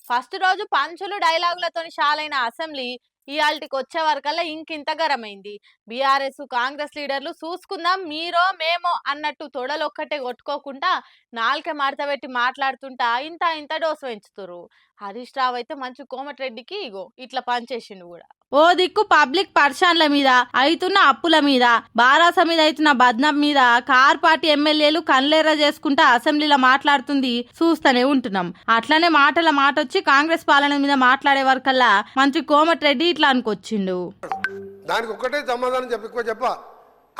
First రోజు పంచులు డైలాగులతోని షాలైన assembly ఇయాల్టికి వచ్చే వరకల్లా ఇంకింత గరమైంది. బీఆర్ఎస్ కాంగ్రెస్ లీడర్లు చూసుకుందాం మీరో మేమో అన్నట్టు తొడలొక్కటే కొట్టుకోకుండా నాలుక మడతబెట్టి మాట్లాడుతుంటా ఇంత ఇంత డోసు పెంచుతురు. హరీష్ రావు అయితే మంచి కోమటిరెడ్డికి ఇగో ఇట్లా పనిచేసిండు కూడా. ఓ దిక్కు పబ్లిక్ పర్షాన్ల మీద అయితున్న అప్పుల మీద బారాస మీద అయితున్న బద్నం మీద కార్ పార్టీ ఎమ్మెల్యేలు కన్లేర చేసుకుంటా అసెంబ్లీలో మాట్లాడుతుంది చూస్తూనే ఉంటున్నాం. అట్లనే మాటల మాట వచ్చి కాంగ్రెస్ పాలన మీద మాట్లాడే వరకల్లా మంచి కోమటిరెడ్డి ఇట్లా అనుకొచ్చిండు. దానికి ఒక్కటే సమాధానం చెప్ప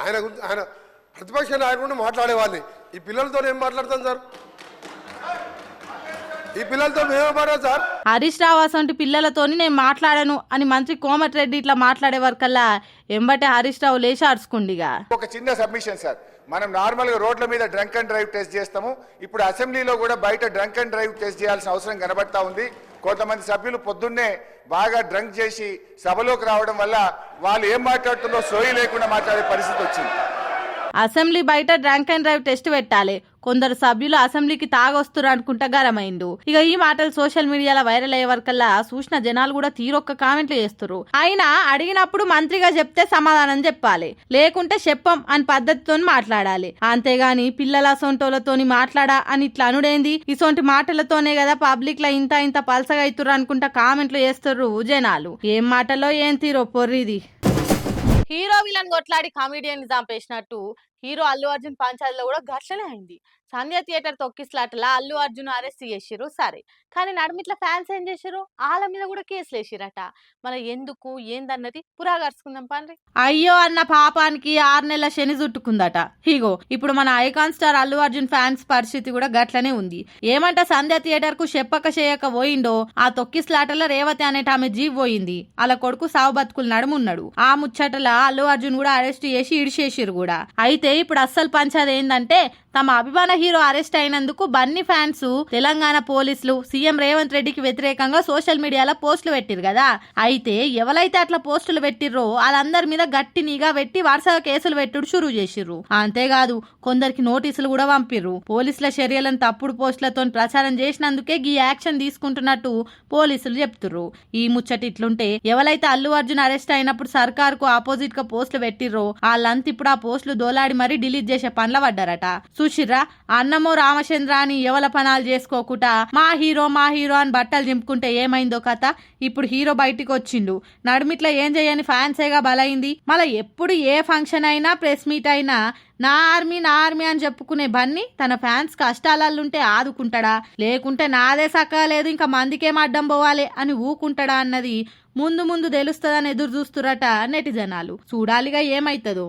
ఆయన ఆయన ప్రతిపక్ష నాయకుడు మాట్లాడేవాడిని. ఈ పిల్లలతో ఏం మాట్లాడతాం సార్? ఈ పిల్లలతో సార్ హరీష్ రావు అసంటి పిల్లలతోని నేను మాట్లాడాను అని మంత్రి కోమటిరెడ్డి ఇట్లా మాట్లాడే వరకల్లా ఎంబటే హరీష్ రావు లేచి అరుచుకుండిగా. ఒక చిన్న సబ్మిషన్ సార్, మనం నార్మల్ గా రోడ్ల మీద డ్రంక్ అండ్ డ్రైవ్ టెస్ట్ చేస్తాము. ఇప్పుడు అసెంబ్లీలో కూడా బయట డ్రంక్ అండ్ డ్రైవ్ టెస్ట్ చేయాల్సిన అవసరం కనబడతా ఉంది. కొంతమంది సభ్యులు పొద్దున్నే బాగా డ్రంక్ చేసి సభలోకి రావడం వల్ల వాళ్ళు ఏం మాట్లాడుతుందో సోయి లేకుండా మాట్లాడే పరిస్థితి వచ్చింది. అసెంబ్లీ బయట డ్రంక్ అండ్ డ్రైవ్ టెస్ట్ పెట్టాలి. కొందరు సభ్యులు అసెంబ్లీకి తాగొస్తురు అనుకుంటా గరమైండు. ఇక ఈ మాటలు సోషల్ మీడియాలో వైరల్ అయ్యే వరకల్లా చూసిన జనాలు కూడా తీరొక్క కామెంట్లు చేస్తున్నారు. అయినా అడిగినప్పుడు మంత్రిగా చెప్తే సమాధానం చెప్పాలి, లేకుంటే చెప్పం అని పద్ధతితో మాట్లాడాలి. అంతేగాని పిల్లల సొంటోలతోని మాట్లాడా అని ఇట్లా అనుడేంది? ఇసొంటి మాటలతోనే కదా పబ్లిక్ లో ఇంత ఇంత పలసగా అవుతుర్రు అనుకుంటా కామెంట్లు చేస్తుర్రు జనాలు. ఏం మాటలో ఏం తీరో పొర్రిది. హీరో విలన్ కొట్లాడి కామెడియన్ చంపేసినట్టు హీరో అల్లు అర్జున్ పంచాయతీలో కూడా ఘర్షణ అయింది. సంధ్య థియేటర్ తొక్కిస్లాటలా అల్లు అర్జున్ అరెస్ట్ చేసిరు సరే, కానీ నడుమిట్ల ఫ్యాన్స్ ఏం చేసిరు? వాళ్ళ మీద కూడా కేసులు వేసిరట. మన ఎందుకు ఏందన్నది పురా గడుచుకుందాం పండ్రి. అయ్యో అన్న పాపానికి 6 నెలల శని చుట్టుకుందట. ఇగో ఇప్పుడు మన icon star Allu Arjun fans పరిస్థితి కూడా గట్లనే ఉంది. ఏమంట సంధ్య థియేటర్ కు చెప్పక చేయక పోయిండో ఆ తొక్కిస్లాటల రేవతి అనేట ఆమె జీవ్ పోయింది. అలా కొడుకు సావు బతుకులు నడుమున్నాడు. ఆ ముచ్చటల అల్లు అర్జున్ కూడా అరెస్ట్ చేసి ఇడిచేసిరు కూడా. అయితే ఇప్పుడు అస్సలు పంచాది ఏందంటే తమ అభిమాన హీరో అరెస్ట్ అయినందుకు బన్నీ ఫ్యాన్స్ తెలంగాణ పోలీసులు సీఎం రేవంత్ రెడ్డికి వ్యతిరేకంగా సోషల్ మీడియాలో పోస్టులు పెట్టిరు కదా. అయితే ఎవరైతే అట్లా పోస్టులు పెట్టిర్రో వాళ్ళందరి మీద గట్టి నిఘా పెట్టి వరుసగా కేసులు పెట్టుడు షురూ చేసిర్రు. అంతేకాదు కొందరికి నోటీసులు కూడా పంపిర్రు. పోలీసుల చర్యలను తప్పుడు పోస్టులతో ప్రచారం చేసినందుకే ఈ యాక్షన్ తీసుకుంటున్నట్టు పోలీసులు చెప్తుర్రు. ఈ ముచ్చట ఇట్లుంటే ఎవరైతే అల్లు అర్జున్ అరెస్ట్ అయినప్పుడు సర్కార్ కు ఆపోజిట్ గా పోస్టులు పెట్టిర్రో వాళ్ళంతా ఇప్పుడు ఆ పోస్టులు దోలాడి మరీ డిలీట్ చేసే పనుల పడ్డారట. చూసిర్రా? అన్నమో రామచంద్ర అని ఎవల పనాలు చేసుకోకుండా మా హీరో అని బట్టలు చింపుకుంటే ఏమైందో కథ. ఇప్పుడు హీరో బయటికి వచ్చిండు. నడుమిట్లా ఏం చేయని ఫ్యాన్సేగా బలైంది. మళ్ళీ ఎప్పుడు ఏ ఫంక్షన్ అయినా ప్రెస్ మీట్ అయినా నా ఆర్మీ అని చెప్పుకునే బన్నీ తన ఫ్యాన్స్ కష్టాలల్లుంటే ఆదుకుంటాడా, లేకుంటే నాదే సక్కా లేదు ఇంకా మందికేం అడ్డం పోవాలి అని ఊకుంటాడా అన్నది ముందు తెలుస్తుందని ఎదురు చూస్తురట నెటిజనాలు. చూడాలిగా ఏమైతుందో.